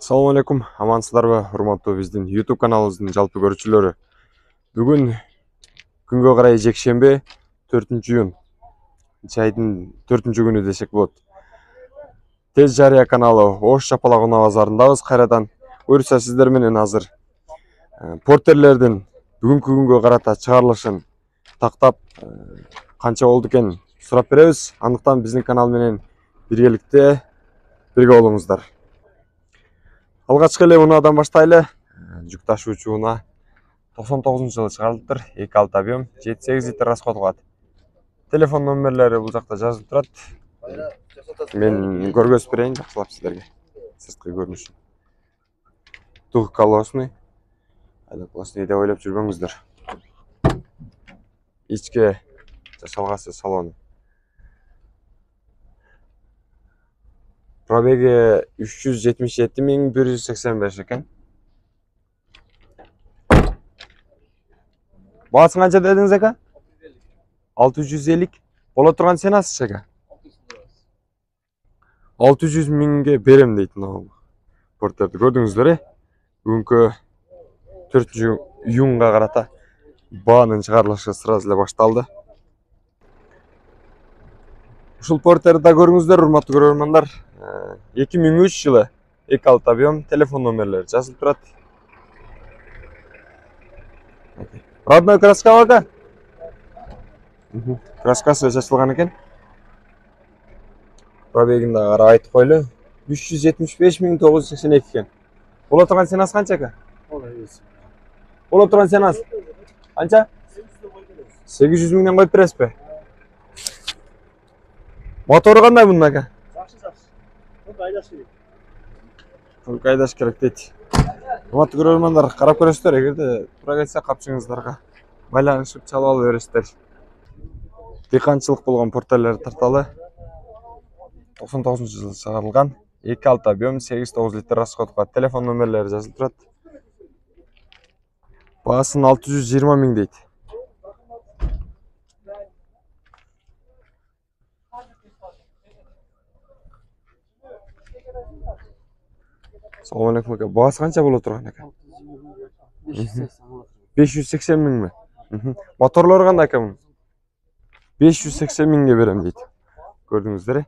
Assalamu алейкум, амансыздарбы, урматтуу биздин YouTube каналыбыздын жалпы көрүүчүлөрү. Бүгүн күнгө карай жекшембе 4-июнь. Айдын 4-күнү десек болот. Тез жарыя каналы Ош Чапалак унаа базарындабыз кайрадан. Буюрса сиздер менен азыр портерлердин бүгүнкү күнгө карата чыгарылышын тактап канча болду экен сурап беребиз. Андыктан биздин канал менен биргеликте бирге болуңуздар. Алгачкы эле унаадан баштайлы. Жүк ташуучу унаа 99-жылы чыгарылыптыр. 2.6 объем, 7-8 литр расход кылат. Телефон номерлери бул жакта жазылып турат. Мен көргөзүп берейин жакшылап сиздерге. Сырткы көрүнүшү. Тук колосный. Колосный деп ойлоп жүрбөңүздөр. Ичке жасалгасы салону. Пробеги 377.185 экен. Баасы канча дедиңиз ака? 650. Боло турган ценасы ака? 600 миңге берем дейт мына портерди. Көрдүңүздөр, бүгүнкү 4-июнга карата баанын чыгарылышы сразу эле башталды. Ушул портерди да көрүңүздөр, урматтуу көрөрмандар. 2003 жылы 2.6 объем, телефон номерлери жазылып турат. Родной краска ака? Краскасы чачылган экен. Пробегин да карап айтып койлу. 375.982 экен. Боло турган ценасы канча ака? Боло турган ценасы канча? 800 миңден коюп бересизби? Мотору кандай мунун ака? Только айдаш керек дейт. Урматтуу көрөрмандар, карап көрөсүздөр, эгерде туура келсе капчыгыңыздарга байланышып чалып алып бересиздер. Дыйканчылык болгон портерлер тарталы. 99-жылы чыгарылган. 2.6 объем, 8-9 литр расход кылат. Телефон номерлери жазылып турат. Баасын 620 миң дейт. Assalamu alaikum aka. Baası kança боло турган aka? 580 миңби? Моторлору кандай aka bunun? 580 миңге берем дейт. Көрдүңүздөр.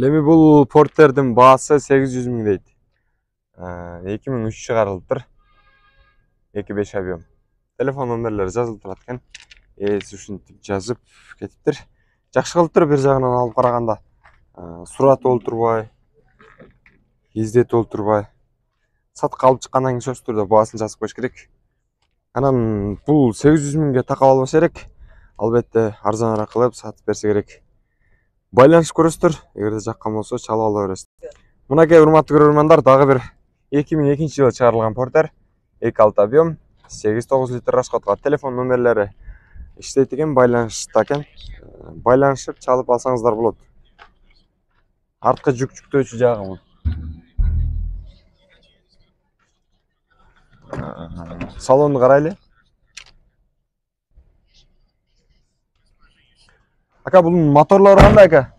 Эми бул портердин баасы 800 миң дейт. 2003 чыгарылыптыр. 2.5 объем. Телефон номерлери жазылып турат экен. Ушинтип жазып кетиптир. Жакшы кылыптыр бир жагынан алып караганда. Сурат олтурбай, издет олтурбай. Сатып алып чыккандан кийин сөзсүз түрдө баасын жазып коюш керек. Анан бул 800 миңге такап албаса керек. Албетте арзаныраак кылып сатып берсе керек. Байланышып көрөсүздөр, эгерде жаккан болсо чалып ала бересиздер. Мынакей урматтуу көрөрмандар, дагы бир 2002-жылы чыгарылган портер. 2.6 объем, 8-9 литр расход кылат. Телефон номерлери иштейт экен, байланышта экен. Байланышып чалып алсаңыздар болот. Арткы жүк жүктөөчү жагы бул. Салонду карайлы. Ака, бунун моторлору кандай ака?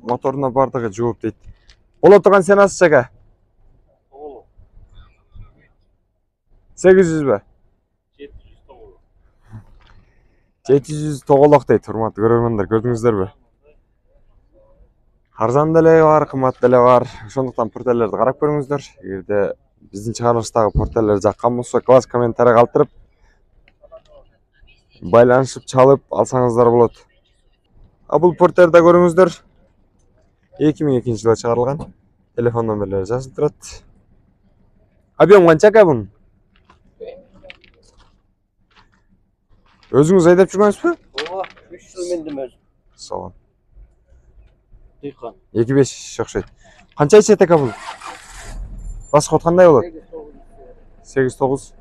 Моторуна бардыгы жооп дейт. Боло турган ценасы ака? 800 бе? 700 тоголок дейт, урматтуу көрөрмандар, көрдүңүздөрбү? Арзан деле бар, кымбат деле бар. Ошондуктан портерлерди карап көрүңүздөр. Эгерде биздин чыгарылыштагы портерлер жаккан болсо, класс комментарий калтырып, байланышып чалып алсаңыздар болот. Бул портерди көрүңүздөр. 2002-жылы чыгарылган. Телефон номерлери жазылып турат. Объем канча ака бунун? Өзүңүз айдап жүргөнсүзбү? Ооба, 3 жыл мендим өзүм. Салам. Дыйкан. 2.5 окшойт. Канча ичет ака бул? Расход кандай болот? 8-9.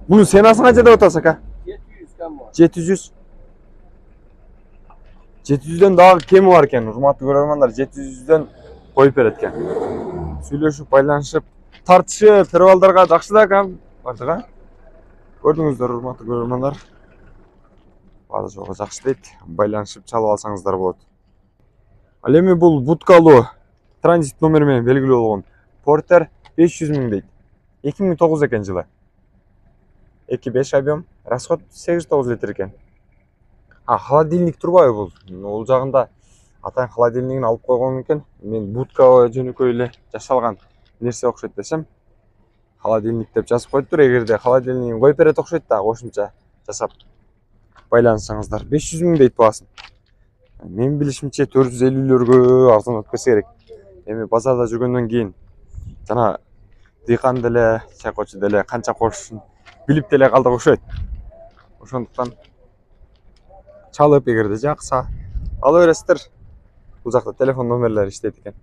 Bunun senası kança деп атасыз ака? 700 кам бар. 700. 700'den daha kemi var eкен. Урматтуу көрөрмандар, 700'den коюп берет экен. Сүйлөшүп, байланышып, тартышы тервалдарга жакшы да ака. Бардыга. Көрдүңүздөр, урматтуу көрөрмандар. Баары жолго жакшы дейт. Байланышып чалып алсаңыздар болот. Ал эми бул буткалуу транзит номер менен белгилүү болгон Porter 500 миң дейт. 2009 экен жылы. 2.5 объем, расход 8-9 литр экен. Холодильник турбайбы бул? Ол жагында атайын холодильнигин алып койгон экен. Мен будкага жөнөкөй эле жасалган нерсе окшойт десем, холодильник деп жазып коюптур. Эгерде холодильнигин коюп берет окшойт да, кошумча жасап байланышсаңыздар. 500 миң дейт баасын. Мен билишимче 450лөргө арзан өтүп кетсе керек. Эми базарда жүргөндөн кийин жана дыйкан деле, чайкоочу деле канча кошушун билип деле калдык окшойт. Ошондуктан чалып, эгерде жакса ала бересиздер. Бул жакта телефон номерлери иштейт экен.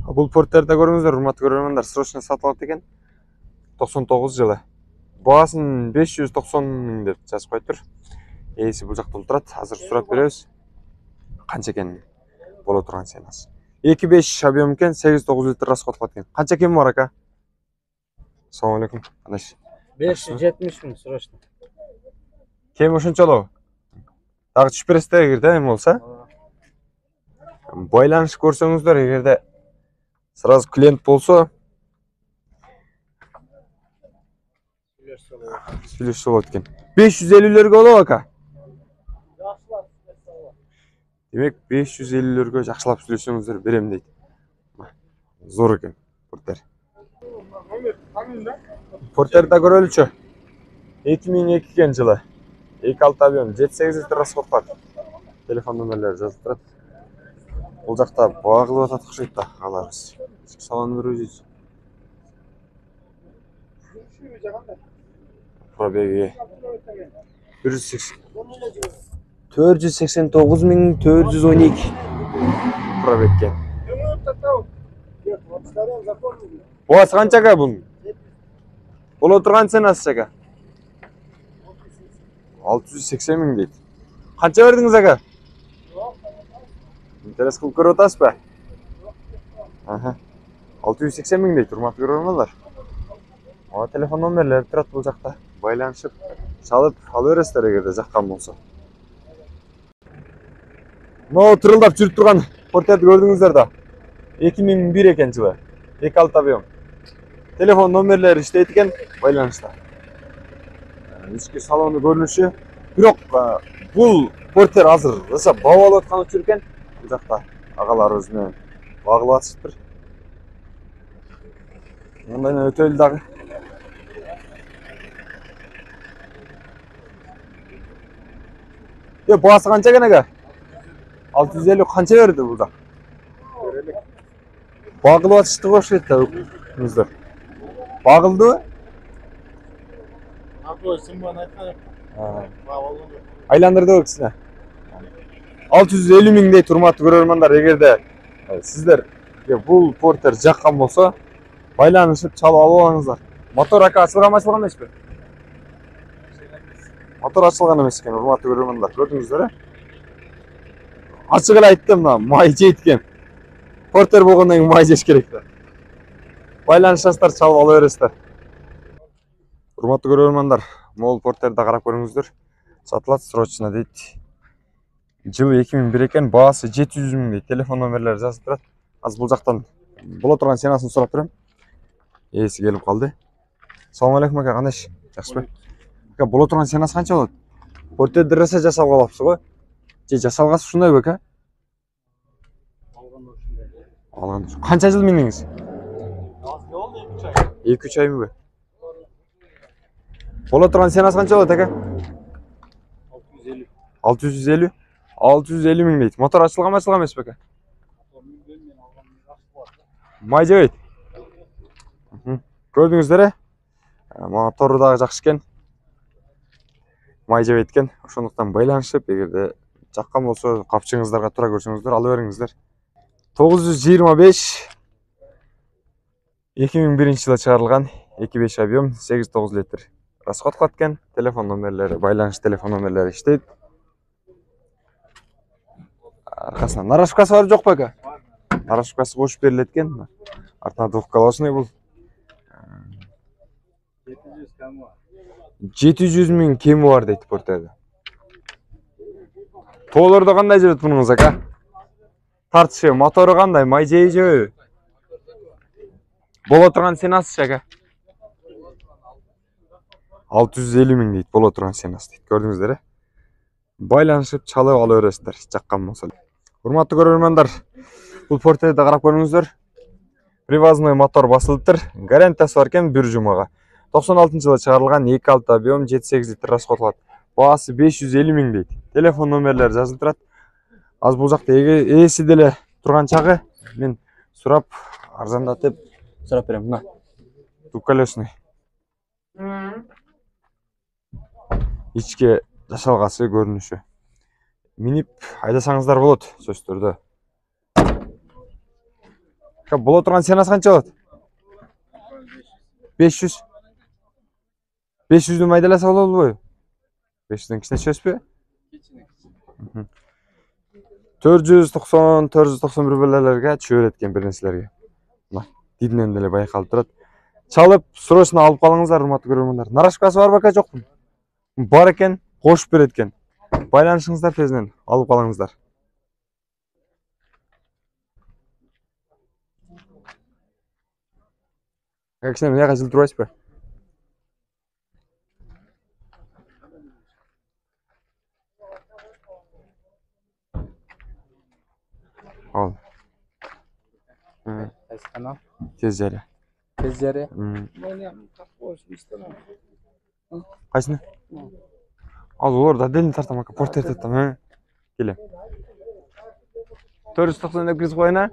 Бул Porter'де көрүңүздөр, урматтуу көрөрмандар, срочно сатып алат экен. 99 жылы. Баасын 590 миң деп жазып коюптур. Ээси бул жакта турат. Азыр сурап беребиз. Канча экен боло турган ценасы. 2.5 объем экен, 8-9 литр расход кылат экен. Канча кем бар ака? Assalamu алейкум. Кандайсыз? 570 миң срочно. Кем ошончолобу? Дагы түшүп бересиздер эгерде эми болсо. Байланыш көрсөңүздөр, эгерде сразу клиент болсо сүйлөшсө болот экен. 550лөргө болобу ака? Демек 550лөргө жакшылап сүйлөшсөңүздөр берем дейт. Зор экен Porter. Porter'да көрөлүчү. 2002 экен жылы. 2.6 объем, 7-8 литр расход кылат. Телефон номерлери жазылып турат. Бул жакта багылып атат окшойт да, аларыбыз. Салон беребиз. Пробеги 489 миң 412 пробегке. Буасы канча ака бунун? Боло турган ценасы ака? 680 миң дейт. Канча бердиңиз ака? Интерес кылып көрүп атасызбы? 680 миң дейт, урматтуу көрөрмандар. Телефон номерлери турат бул жакта. Байланышып, чалып ала бересиздер эгерде жаккан болсо. Могу тырылдап жүрүп турган Porter'ди көрдүңүздөр да. 2001 экен жылы. 2.6 объем. Телефон номерлери иштейт экен, байланышта. Ички салону көрүнүшү. Бирок бул Porter азыр ыса баба алып аткан учур экен. Бул жакта агаларыбыз менен багылып атышыптыр. Мындай өтөлү дагы. Баасы канча экен ака? 650 канча берди бул да? Багылып атышты окшойт да өкүңүздөр. Багылдыбы? Айландырды кісіне. 650 миң дейт, урматтуу көрөрмандар. Эгерде сиздер бул Porter жаккан болсо, байланышып чалып алып алыңыздар. Мотор ака ачылган эмеспи? Мотор ачылган эмес экен, урматтуу көрөрмандар. Көрдүңүздөр, ачык эле айттым, май жейт экен. Porter болгондон кийин май жеш керек да. Байланышасыздар, чалып ала бересиздер. Урматтуу көрөрмандар, могул Porter'ди карап көрүңүздөр. Сатылат, срочно дейт. Жылы 2001 экен, баасы 700 миң дейт. Телефон номерлери жазылып турат. Азыр бул жактан боло турган ценасын сурап берем. Ээси келип калды. Assalamu алейкум ака, кандайсыз? Жакшыбы? Ака, боло турган ценасы канча болот? Porter'ди раса жасап алапсыз го? Же жасалгасы ушундайбы ака? Алган. Канча жыл миндиңиз? 2-3 айбы? Боло турган ценасы канча болот ака? 650. 650 миң дейт. Мотор ачылган эмеспи ака? Май жебейт. Көрдүңүздөр, мотору дагы жакшы экен. Май жебейт экен. Ошондуктан байланышып, эгерде жаккан болсо, капчыгыңыздарга туура көрсөңүздөр, ала бериңиздер. 925 2001 жылы чыгарылган 2.5 объем, 8-9 литр. Расход кылат экен. Телефон номерлери, байланыш телефон номерлери иштейт. Аркасынан нарашкасы бар жокпу ака? Нарашкасы кошуп берилет экен. Артына двухколосный бул. 700 миң кеми бар дейт Porter'де. Тоолордо кандай жүрөт мунуңуз ака? Тартышы, мотору кандай, май жейбі? Бола тұрған сенасы aka? 650 миң дейді, бола тұрған сенасы дейді. Көрдіңіздер, е? Байланышып, чалып ала өресіздер, жаққан болса. Урматты көрермендер, бұл портерді қарап көріңіздер. Привозной мотор басылыптыр. Гарантиясы бар екен 1 жұмаға. 96 жылы шығарылған 2.6 объем 7-8 литр расходлады. Бағасы 550 миң дейді. Телефон номерлері жазылып тұрады. Аз бұл жақта есі деле тұрған чағы мен сұрап арзандатып сұрап беремін. Мына двухколесный. Ичке жасалғасы көрініші. Минип айдасаңыздар болады сөз түрді. Бола тұрған сенасы қанша болады? 500. 500-ді майдаласа болады ғой? 500-ден кішіне сөз бе? 490-491 бөлелерге чөөр еткен бір нәрселерге. Дидінен деле байқалып тұрады. Чалып, срочно алып қалыңыздар, урматтуу көрермендер. Нарашкасы бар бака жоқ? Бар екен, қошып береді екен. Байланышыңыздар тезінен алып қалыңыздар. Кәкісіне міне қажыл тұрайсыз ба? Ал. Тез жария. Tez жария. Қайсыны? Ал, олар да делін тартам, ака, портер тартам, келем. 490 деп кіріз қойына?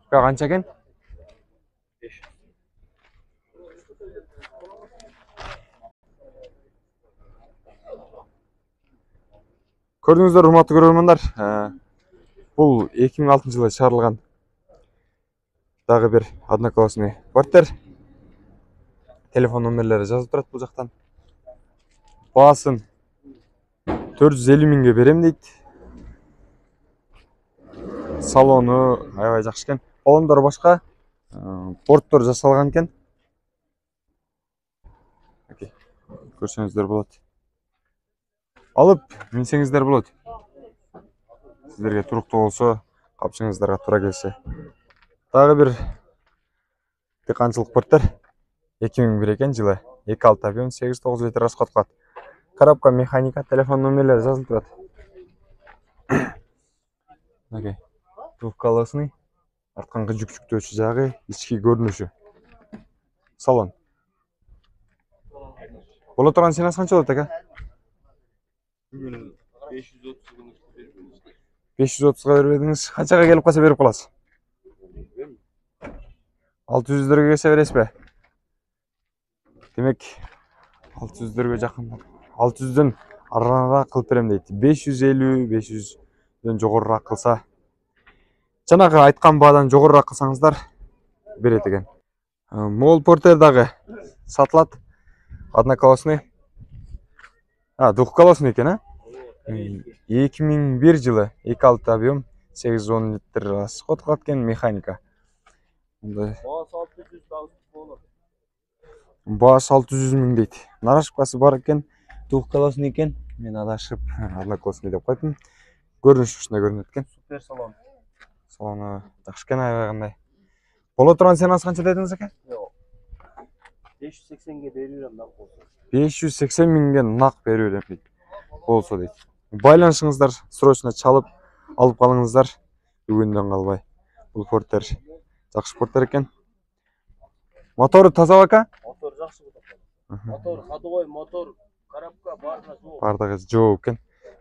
Қанша екен? Көрдіңіздер, урматтуу көрермендер, бұл 2006 жылы шығарылған дағы бір одноклассный портер. Телефон номерлері жазылып тұрады бұл жақтан. Бағасын 450 миңге берем дейді. Салоны аябай жақсы екен. Баллондары башқа, порттар жасалған екен. Көрсеңіздер болады. Алып, мінсеңіздер болады. Сіздерге тұрықты болса, қапшыңыздарға тұра келсе. Дағы бір диқаншылық порттер 2001 екен жылы. 2.6 объем 8-9 литр расход қылады. Коробка механика, телефон номерлері жазылып тұрады. Двухколесный, артқанғы жүк-жүктеуші жағы, ішкі көрініші. Салон. Бола тұрған сенасы қанша болады, ака? 530-ға беріп едіңіз. Қаншаға келіп қалса беріп қаласыз? 600-дерге кесе бересіз бе? Демек, 600-дерге жақын. 600-ден арғанырақ қылып берем дейді. 550-500-ден жоғырырақ қылса. Жаңағы айтқан бағадан жоғырырақ қылсаңыздар береді екен. Мол портердағы сатылады. Одноклассный. Двухколесный екен, а? 2001 жылы 2.6 объем 8-10 литр расход қылады екен, механика. Бағасы 600 миң дейді. Нарашкасы бар екен, двухколесный екен. Мен адашып одноклассный деп қойдым. Көрініш үшіне көрінеді екен. Супер салон. Салоны жақсы екен, айбағандай. Бола тұрған сенасы қанша дедіңіз екен? 580-ге беруірем нақ болса. 580 миңге нақ беруірем дейді. Болса дейді. Байланышыңыздар, срочно чалып алып қалыңыздар. Бүгінден қалбай. Бұл портер жақсы портер екен. Моторы таза бака? Мотор жақсы бұтақ. Мотор, ходовой мотор, коробка барына жоқ. Бардығы жоқ екен.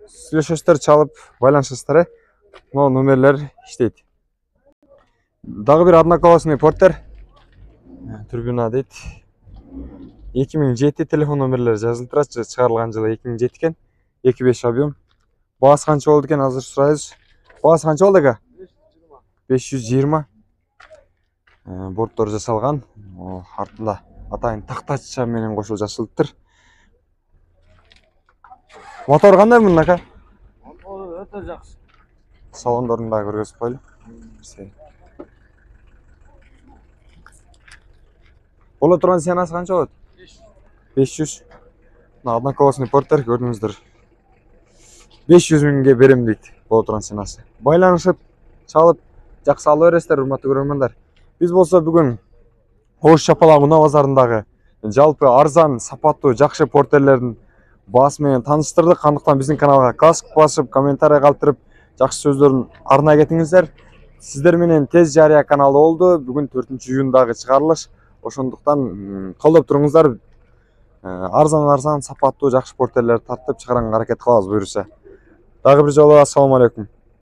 Сөйлесестер чалып байланышыңыздар. Но номерлер іштейді. Дағы бір одноклассный портер. Турбина дейді. 2007 телефон номерлері жазылып тұрады. Шығарылған жылы 2007 екен. 2.5 объем. Бағасы қанша болды екен, азыр сұрайыз. Бағасы қанша болды екен? 520. Борттар жасалған. Артында атайын тақтача менен қосылып жасалып тұр. Мотор қандай мұның, ака? Мотор өте жақсы. Салондарын да көргізіп қойлы. Бола тұрған сенасы қанша болады? 500. Mына одноковосный порттер көрдүңүздөр. 500 миңге берем дейт бул трансинасы. Байланышып, чалып, жакшы ала бересиздер, урматтуу көрөрмандар. Биз болсо бүгүн Ош Чапалак унаа базарындагы жалпы арзан, сапаттуу, жакшы портерлердин баасы менен тааныштырдык. Андыктан биздин каналга каск басып, комментарий калтырып, жакшы сөздөрүн арнай кетиңиздер. Сиздер менен тез жарыя каналы болду. Бүгүн 4-июндагы чыгарылыш. Ошондуктан колдоп туруңуздар. Арзан, сапаттуу, жакшы портерлерди тартып чыгарганга аракет кылабыз буюрса. Дагы бир жолу ассаламу алейкум.